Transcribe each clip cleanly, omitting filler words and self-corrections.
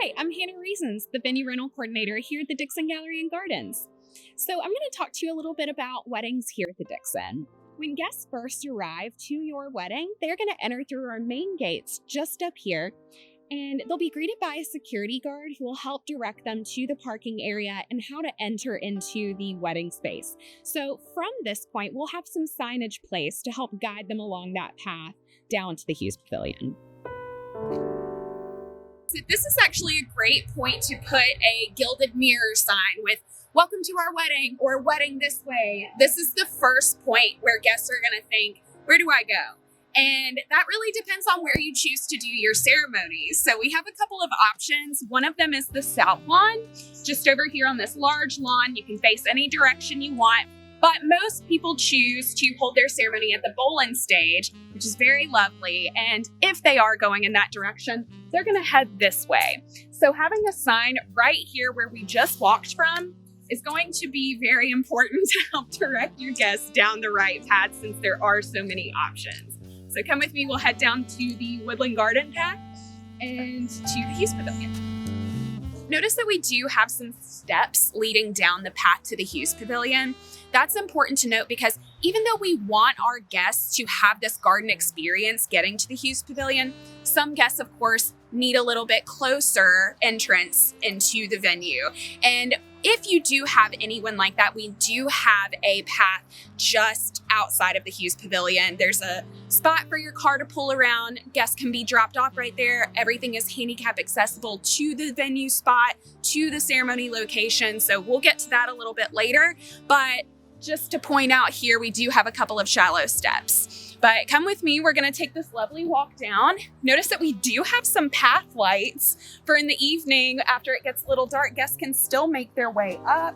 Hi, I'm Hannah Reasons, the venue rental coordinator here at the Dixon Gallery and Gardens. So I'm going to talk to you a little bit about weddings here at the Dixon. When guests first arrive to your wedding, they're going to enter through our main gates just up here, and they'll be greeted by a security guard who will help direct them to the parking area and how to enter into the wedding space. So from this point, we'll have some signage placed to help guide them along that path down to the Hughes Pavilion. This is actually a great point to put a gilded mirror sign with "Welcome to our wedding" or "Wedding this way." This is the first point where guests are going to think, where do I go? And that really depends on where you choose to do your ceremonies. So we have a couple of options. One of them is the south lawn, just over here on this large lawn. You can face any direction you want. But most people choose to hold their ceremony at the Bowlin Stage, which is very lovely. And if they are going in that direction, they're going to head this way. So having a sign right here where we just walked from is going to be very important to help direct your guests down the right path, since there are so many options. So come with me, we'll head down to the Woodland Garden Path and to the Hughes Pavilion. Notice that we do have some steps leading down the path to the Hughes Pavilion. That's important to note because even though we want our guests to have this garden experience getting to the Hughes Pavilion, some guests, of course, need a little bit closer entrance into the venue. And if you do have anyone like that, we do have a path just outside of the Hughes Pavilion. There's a spot for your car to pull around. Guests can be dropped off right there. Everything is handicap accessible to the venue spot, to the ceremony location. So we'll get to that a little bit later. But just to point out here, we do have a couple of shallow steps. But come with me, we're gonna take this lovely walk down. Notice that we do have some path lights for in the evening. After it gets a little dark, guests can still make their way up.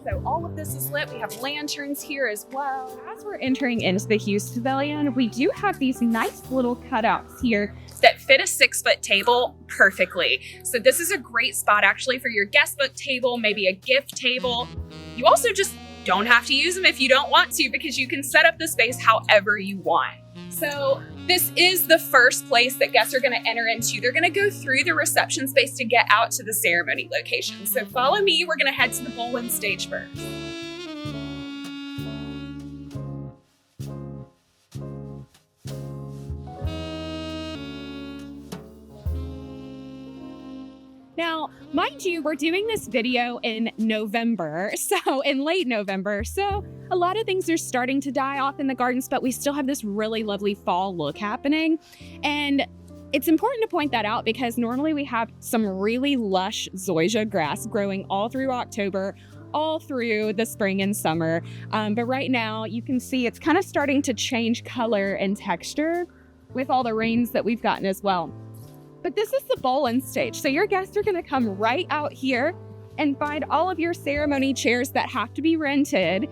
So all of this is lit. We have lanterns here as well. As we're entering into the Hughes Pavilion, we do have these nice little cutouts here that fit a 6-foot table perfectly. So this is a great spot actually for your guest book table, maybe a gift table. You also just don't have to use them if you don't want to, because you can set up the space however you want. So this is the first place that guests are going to enter into. They're going to go through the reception space to get out to the ceremony location. So follow me. We're going to head to the Bowlin Stage first. Now, mind you, we're doing this video in November, in late November, so a lot of things are starting to die off in the gardens, but we still have this really lovely fall look happening. And it's important to point that out because normally we have some really lush zoysia grass growing all through October, all through the spring and summer. But right now you can see it's kind of starting to change color and texture with all the rains that we've gotten as well. But this is the Bowlin Stage. So your guests are going to come right out here and find all of your ceremony chairs that have to be rented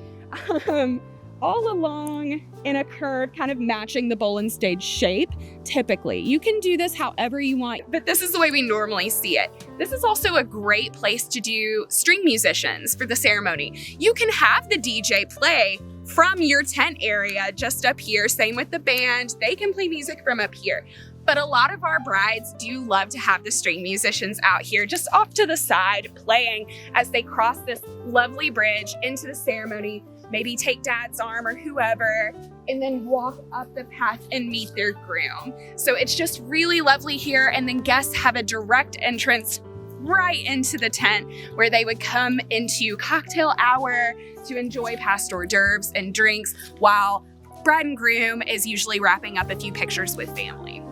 all along in a curve kind of matching the Bowlin Stage shape. Typically, you can do this however you want, but this is the way we normally see it. This is also a great place to do string musicians for the ceremony. You can have the DJ play from your tent area just up here. Same with the band. They can play music from up here. But a lot of our brides do love to have the string musicians out here just off to the side playing as they cross this lovely bridge into the ceremony, maybe take dad's arm or whoever, and then walk up the path and meet their groom. So it's just really lovely here. And then guests have a direct entrance right into the tent where they would come into cocktail hour to enjoy past hors d'oeuvres and drinks while bride and groom is usually wrapping up a few pictures with family.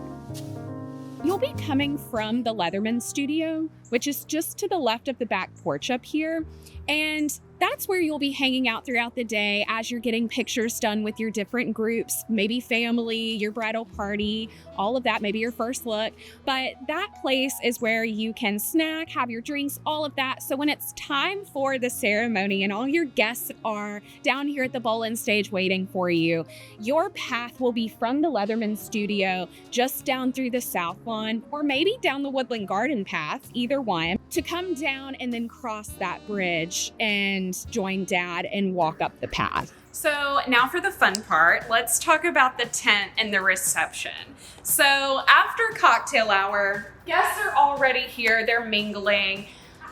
You'll be coming from the Leatherman Studio, which is just to the left of the back porch up here. And that's where you'll be hanging out throughout the day as you're getting pictures done with your different groups, maybe family, your bridal party, all of that, maybe your first look. But that place is where you can snack, have your drinks, all of that. So when it's time for the ceremony and all your guests are down here at the Bowlin Stage waiting for you, your path will be from the Leatherman Studio just down through the south lawn, or maybe down the Woodland Garden Path, either one, to come down and then cross that bridge and join dad and walk up the path. So now for the fun part, let's talk about the tent and the reception. So after cocktail hour, guests are already here, they're mingling.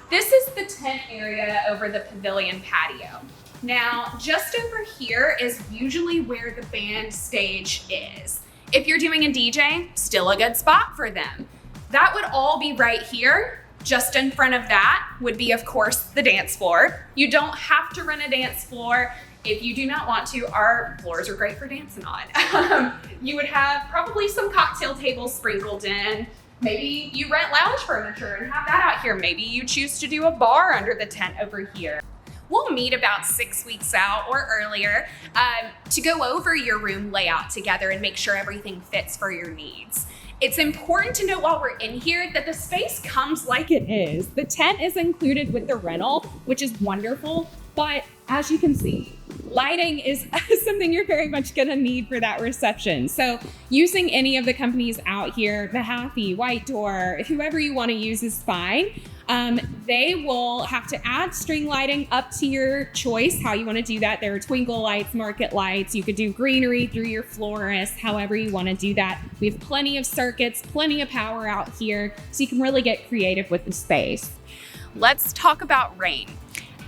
This is the tent area over the pavilion patio. Now, just over here is usually where the band stage is. If you're doing a DJ, still a good spot for them. That would all be right here. Just in front of that would be, of course, the dance floor. You don't have to rent a dance floor. If you do not want to, our floors are great for dancing on. You would have probably some cocktail tables sprinkled in. Maybe you rent lounge furniture and have that out here. Maybe you choose to do a bar under the tent over here. We'll meet about 6 weeks out or earlier to go over your room layout together and make sure everything fits for your needs. It's important to note while we're in here that the space comes like it is. The tent is included with the rental, which is wonderful, but as you can see, lighting is something you're very much gonna need for that reception. So using any of the companies out here, Mahaffey, White Door, whoever you wanna use is fine. They will have to add string lighting up to your choice, how you wanna do that. There are twinkle lights, market lights. You could do greenery through your florist, however you wanna do that. We have plenty of circuits, plenty of power out here, so you can really get creative with the space. Let's talk about rain.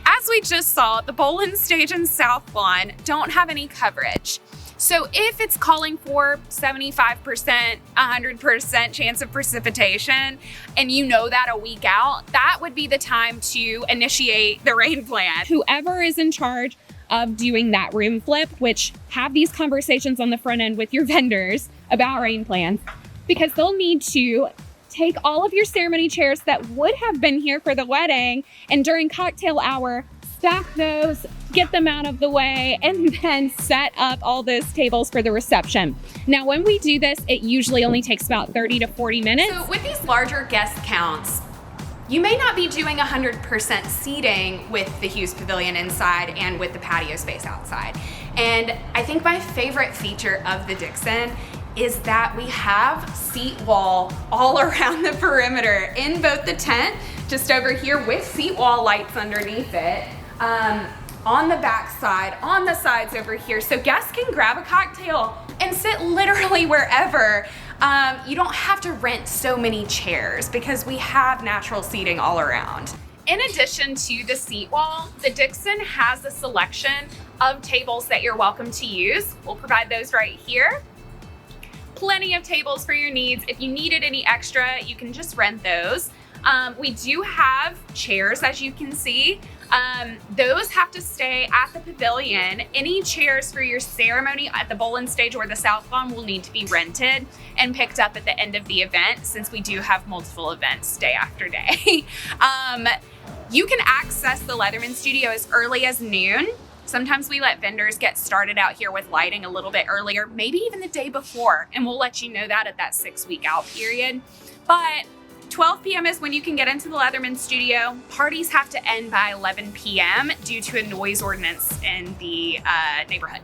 As we just saw, the Bowlin Stage and South Lawn don't have any coverage. So if it's calling for 75%, 100% chance of precipitation, and you know that a week out, that would be the time to initiate the rain plan. Whoever is in charge of doing that room flip, which have these conversations on the front end with your vendors about rain plans, because they'll need to take all of your ceremony chairs that would have been here for the wedding and during cocktail hour, stack those, get them out of the way, and then set up all those tables for the reception. Now, when we do this, it usually only takes about 30 to 40 minutes. So with these larger guest counts, you may not be doing 100% seating with the Hughes Pavilion inside and with the patio space outside. And I think my favorite feature of the Dixon is that we have seat wall all around the perimeter in both the tent, just over here with seat wall lights underneath it, on the back side, on the sides over here. So guests can grab a cocktail and sit literally wherever. You don't have to rent so many chairs because we have natural seating all around. In addition to the seat wall, the Dixon has a selection of tables that you're welcome to use. We'll provide those right here. Plenty of tables for your needs. If you needed any extra, you can just rent those. We do have chairs, as you can see. Those have to stay at the pavilion. Any chairs for your ceremony at the Bowlin Stage or the South Lawn will need to be rented and picked up at the end of the event, since we do have multiple events day after day. You can access the Leatherman Studio as early as noon. Sometimes we let vendors get started out here with lighting a little bit earlier, maybe even the day before, and we'll let you know that at that 6 week out period. But 12 p.m. is when you can get into the Leatherman Studio. Parties have to end by 11 p.m. due to a noise ordinance in the neighborhood.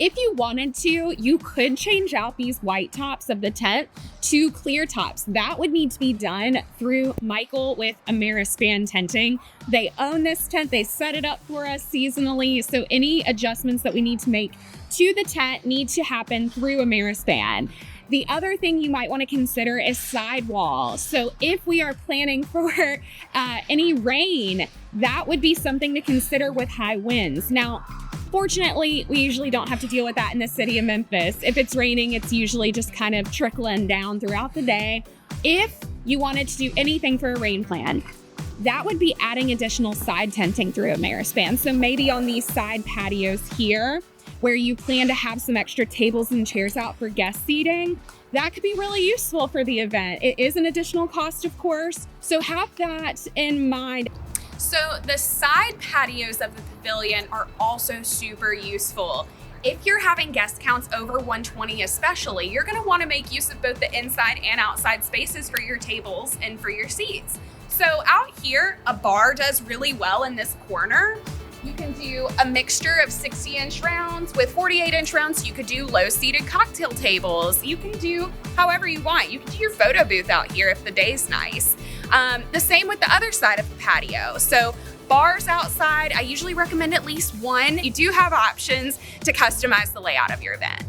If you wanted to, you could change out these white tops of the tent to clear tops. That would need to be done through Michael with Amerispan Tenting. They own this tent. They set it up for us seasonally. So any adjustments that we need to make to the tent need to happen through Amerispan. The other thing you might want to consider is sidewall. So if we are planning for any rain, that would be something to consider with high winds. Now, fortunately, we usually don't have to deal with that in the city of Memphis. If it's raining, it's usually just kind of trickling down throughout the day. If you wanted to do anything for a rain plan, that would be adding additional side tenting through Amerispan. So maybe on these side patios here, where you plan to have some extra tables and chairs out for guest seating, that could be really useful for the event. It is an additional cost, of course, so have that in mind. So the side patios of the pavilion are also super useful. If you're having guest counts over 120 especially, you're gonna wanna make use of both the inside and outside spaces for your tables and for your seats. So out here, a bar does really well in this corner. You can do a mixture of 60-inch rounds with 48-inch rounds. You could do low-seated cocktail tables. You can do however you want. You can do your photo booth out here if the day's nice. The same with the other side of the patio. So bars outside. I usually recommend at least one. You do have options to customize the layout of your event.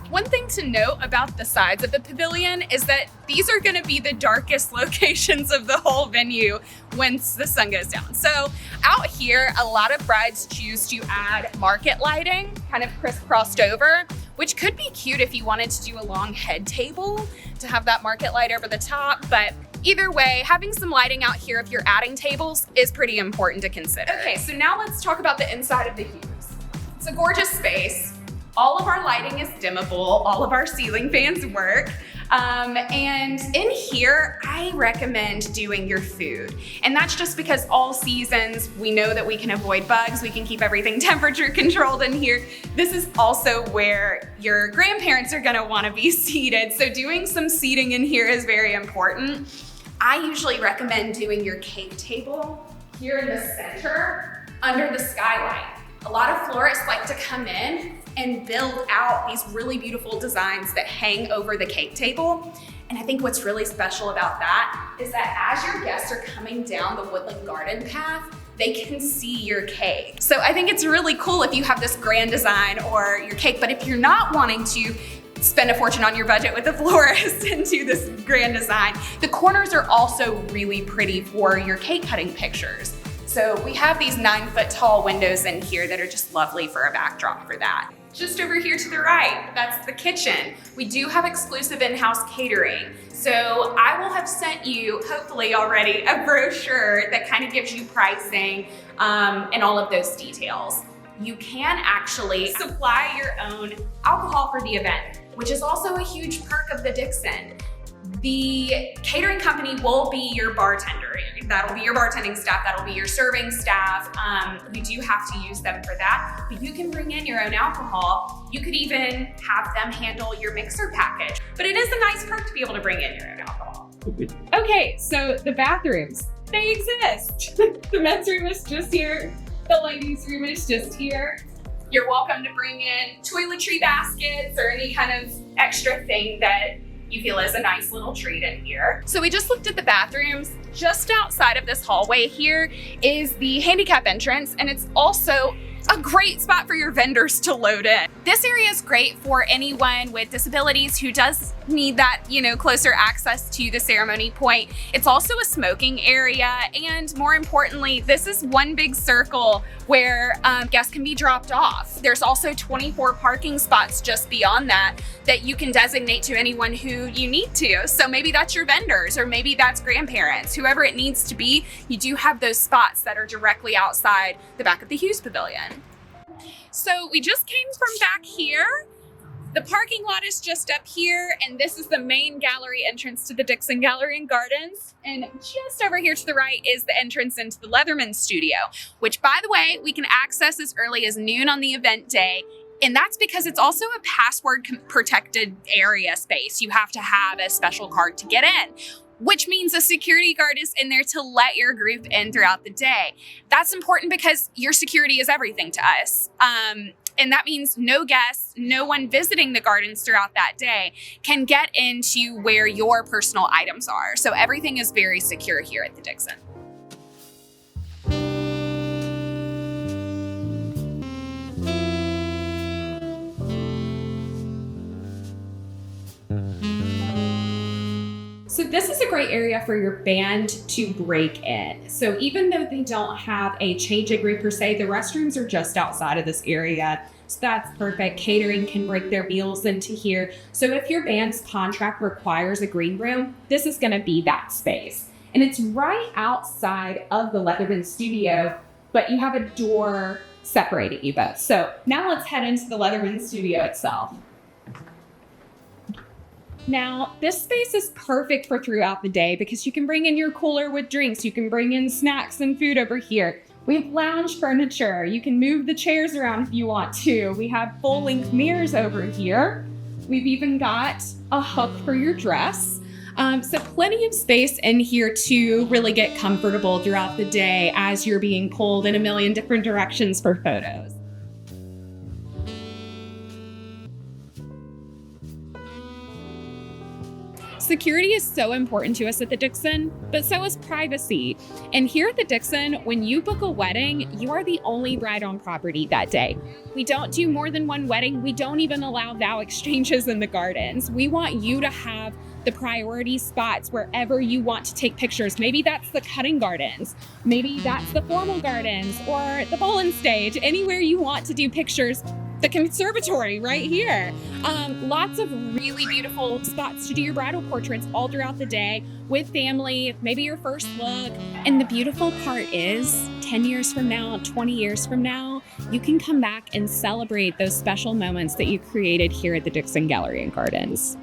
One thing to note about the sides of the pavilion is that these are gonna be the darkest locations of the whole venue once the sun goes down. So out here, a lot of brides choose to add market lighting, kind of crisscrossed over, which could be cute if you wanted to do a long head table to have that market light over the top. But either way, having some lighting out here if you're adding tables is pretty important to consider. Okay, so now let's talk about the inside of the Hughes. It's a gorgeous space. All of our lighting is dimmable, all of our ceiling fans work. And in here, I recommend doing your food. And that's just because all seasons, we know that we can avoid bugs, we can keep everything temperature controlled in here. This is also where your grandparents are gonna wanna be seated. So doing some seating in here is very important. I usually recommend doing your cake table here in the center under the skylight. A lot of florists like to come in and build out these really beautiful designs that hang over the cake table. And I think what's really special about that is that as your guests are coming down the woodland garden path, they can see your cake. So I think it's really cool if you have this grand design or your cake, but if you're not wanting to spend a fortune on your budget with a florist and do this grand design, the corners are also really pretty for your cake cutting pictures. So we have these 9-foot tall windows in here that are just lovely for a backdrop for that. Just over here to the right, that's the kitchen. We do have exclusive in-house catering. So I will have sent you, hopefully already, a brochure that kind of gives you pricing and all of those details. You can actually supply your own alcohol for the event, which is also a huge perk of the Dixon. The catering company will be your bartender. That'll be your bartending staff, that'll be your serving staff. You do have to use them for that, but you can bring in your own alcohol. You could even have them handle your mixer package, but it is a nice perk to be able to bring in your own alcohol. Okay, so the bathrooms, they exist. The men's room is just here. The ladies' room is just here. You're welcome to bring in toiletry baskets or any kind of extra thing that you feel is a nice little treat in here. So we just looked at the bathrooms. Just outside of this hallway here is the handicap entrance, and it's also a great spot for your vendors to load in. This area is great for anyone with disabilities who does need that, closer access to the ceremony point. It's also a smoking area, and more importantly, this is one big circle where guests can be dropped off. There's also 24 parking spots just beyond that you can designate to anyone who you need to. So maybe that's your vendors, or maybe that's grandparents, whoever it needs to be. You do have those spots that are directly outside the back of the Hughes Pavilion. So we just came from back here. The parking lot is just up here, and this is the main gallery entrance to the Dixon Gallery and Gardens. And just over here to the right is the entrance into the Leatherman Studio, which, by the way, we can access as early as noon on the event day. And that's because it's also a password protected area space. You have to have a special card to get in, which means a security guard is in there to let your group in throughout the day. That's important because your security is everything to us. And that means no guests, no one visiting the gardens throughout that day can get into where your personal items are. So everything is very secure here at the Dixon. So this is a great area for your band to break in. So even though they don't have a changing room per se, the restrooms are just outside of this area. So that's perfect. Catering can break their meals into here. So if your band's contract requires a green room, this is gonna be that space. And it's right outside of the Leatherman Studio, but you have a door separating you both. So now let's head into the Leatherman Studio itself. Now, this space is perfect for throughout the day because you can bring in your cooler with drinks. You can bring in snacks and food over here. We have lounge furniture. You can move the chairs around if you want to. We have full-length mirrors over here. We've even got a hook for your dress. So plenty of space in here to really get comfortable throughout the day as you're being pulled in a million different directions for photos. Security is so important to us at the Dixon, but so is privacy. And here at the Dixon, when you book a wedding, you are the only bride on property that day. We don't do more than one wedding. We don't even allow vow exchanges in the gardens. We want you to have the priority spots wherever you want to take pictures. Maybe that's the cutting gardens. Maybe that's the formal gardens or the Bowlin Stage, anywhere you want to do pictures. The conservatory right here. Lots of really beautiful spots to do your bridal portraits all throughout the day with family, maybe your first look. And the beautiful part is 10 years from now, 20 years from now, you can come back and celebrate those special moments that you created here at the Dixon Gallery and Gardens.